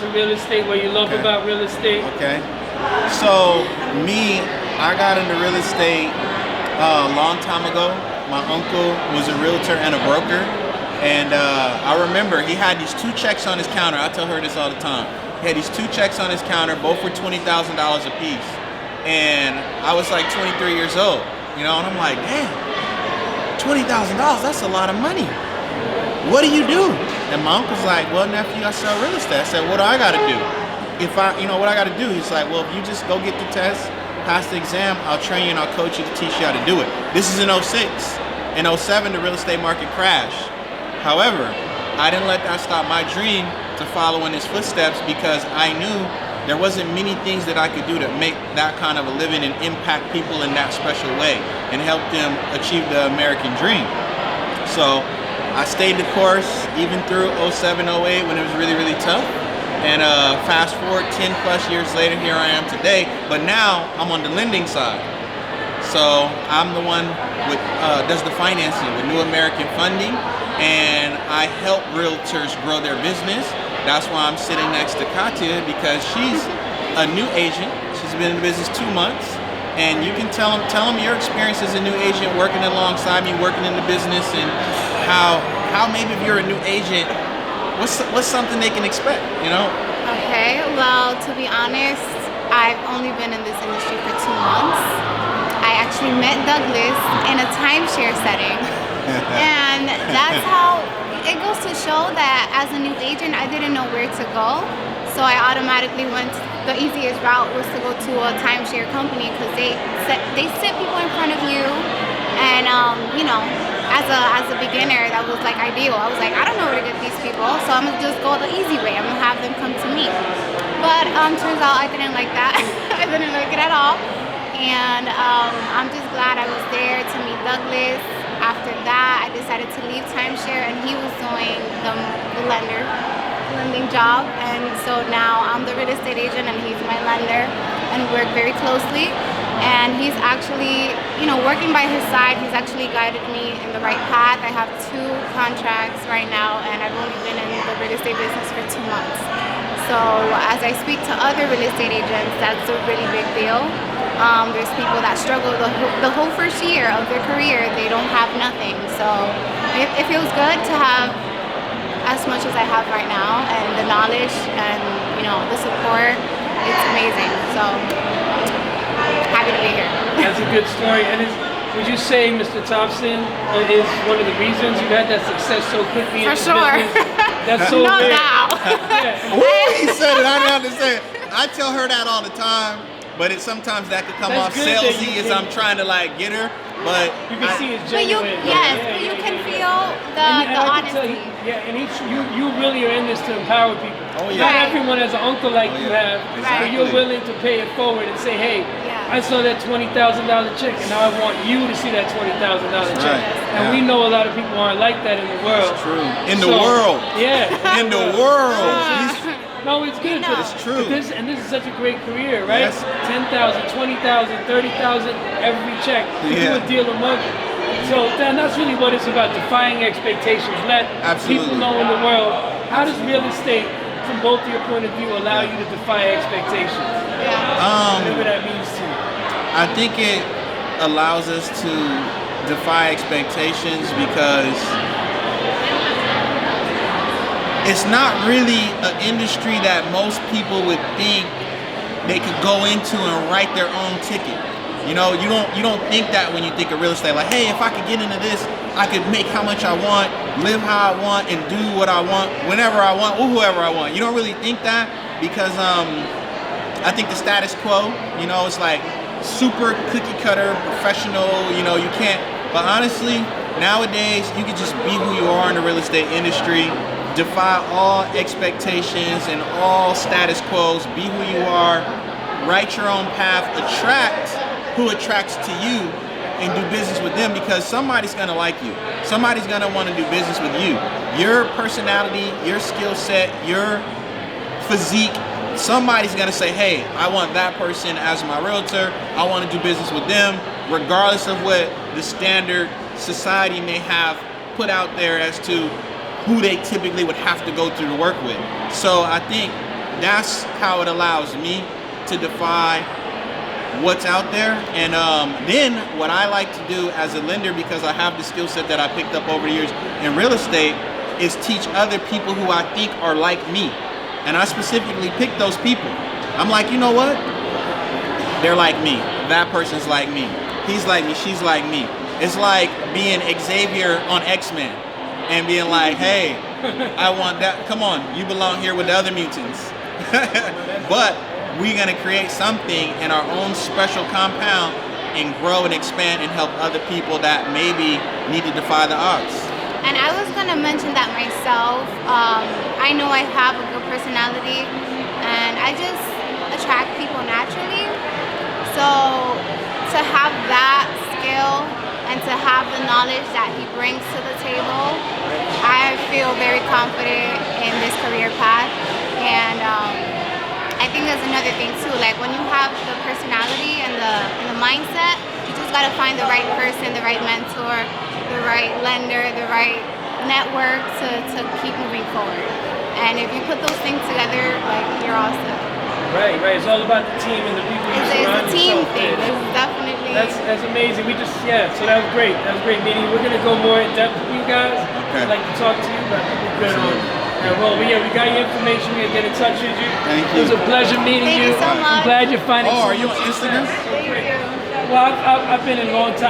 to real estate, what you love about real estate. Okay. So I got into real estate a long time ago. My uncle was a realtor and a broker. And I remember he had these 2 checks on his counter. I tell her this all the time. He had these 2 checks on his counter, both were $20,000 a piece. And I was like 23 years old, you know, and I'm like, damn, $20,000, that's a lot of money. What do you do? And my uncle's like, well, nephew, I sell real estate. I said, what do I gotta do? What I gotta do? He's like, well, if you just go get the test, pass the exam, I'll train you and I'll coach you to teach you how to do it. This is in 06. In 07, the real estate market crashed. However, I didn't let that stop my dream to follow in his footsteps because I knew there wasn't many things that I could do to make that kind of a living and impact people in that special way and help them achieve the American dream. So I stayed the course even through 07, 08 when it was really, really tough. And fast forward 10 plus years later, here I am today. But now I'm on the lending side. So I'm the one with does the financing with New American Funding. And I help realtors grow their business. That's why I'm sitting next to Katia because she's a new agent. She's been in the business 2 months. And you can tell them your experience as a new agent working alongside me, working in the business, and how maybe if you're a new agent, what's something they can expect, you know? Okay, well, to be honest, I've only been in this industry for 2 months. I actually met Douglas in a timeshare setting. And that's how it goes to show that as a new agent, I didn't know where to go. So I automatically went, the easiest route was to go to a timeshare company because they sit people in front of you. And, you know, as a beginner, that was like ideal. I was like, I don't know where to get these people, so I'm gonna just go the easy way. I'm gonna have them come to me. But turns out I didn't like that. I didn't like it at all. And I'm just glad I was there to meet Douglas. After that, I decided to leave timeshare, and he was doing the lending job. And so now I'm the real estate agent, and he's my lender, and we work very closely. And he's actually, you know, working by his side, he's actually guided me in the right path. I have 2 contracts right now, and I've only been in the real estate business for 2 months. So as I speak to other real estate agents, that's a really big deal. There's people that struggle the whole first year of their career. They don't have nothing. So it feels good to have as much as I have right now, and the knowledge and, you know, the support. It's amazing. So happy to be here. That's a good story. And would you say Mr. Thompson is one of the reasons you had that success so quickly in For this sure. business? That's so No big. doubt. Yeah. Ooh, he said it. I didn't have to say it. I tell her that all the time, but sometimes that could come That's off good that salesy you as can- I'm trying to like get her. But You can see it's But you, genuine. yes, you can feel the And I can tell honesty. and you really are in this to empower people. Oh, yeah. Not Right. everyone has an uncle like Oh, you yeah. have, Exactly. but you're willing to pay it forward and say, hey, Yeah. I saw that $20,000 check, and now I want you to see that $20,000 That's check. right. And Yeah. we know a lot of people aren't like that in the world. it's true. In the So, world. Yeah. In the world. No, it's good. know. but- It's true. but this is such a great career, right? Yes. 10,000, 20,000, 30,000 every check. You Yeah. do a deal a month. So that's really what it's about, defying expectations. Let Absolutely. people know in the world, how does real estate, from both your point of view, allow you to defy expectations? Yeah. Whatever that means to you. I think it allows us to defy expectations because it's not really an industry that most people would think they could go into and write their own ticket. You know, you don't think that when you think of real estate. Like, hey, if I could get into this, I could make how much I want, live how I want, and do what I want, whenever I want, or whoever I want. You don't really think that because I think the status quo, you know, it's like super cookie cutter, professional. You know, you can't. But honestly, nowadays you can just be who you are in the real estate industry. Defy all expectations and all status quos. Be who you are. Write your own path. Attract who attracts to you and do business with them because somebody's gonna like you. Somebody's gonna want to do business with you. Your personality, your skill set, your physique, somebody's gonna say, hey, I want that person as my realtor. I want to do business with them, regardless of what the standard society may have put out there as to who they typically would have to go through to work with. So I think that's how it allows me to defy what's out there. And then what I like to do as a lender, because I have the skill set that I picked up over the years in real estate, is teach other people who I think are like me. And I specifically pick those people. I'm like, you know what? They're like me. That person's like me. He's like me. She's like me. It's like being Xavier on X-Men and being like, hey, I want that. Come on, you belong here with the other mutants. But we're gonna create something in our own special compound and grow and expand and help other people that maybe need to defy the odds. And I was gonna mention that myself. I know I have a good personality and I just attract people naturally. So to have that skill and to have the knowledge that he brings to the table, I feel very confident in this career path. And I think there's another thing too, like when you have the personality and the mindset, you just gotta find the right person, the right mentor, the right lender, the right network to keep moving forward. And if you put those things together, like you're awesome. Right. It's all about the team and the people you surround It's a team yourself thing. with. It's definitely. That's amazing. So that was great. That was great meeting you. We're gonna go more in depth with you guys. Okay. I'd like to talk to you, but I think we're good on. Well, we got your information. We're gonna get in touch with you. Thank It was you. a pleasure meeting Thank you so I'm much. glad you're finding. Oh, are you on Instagram? Thank you. Well, I've been in a long time.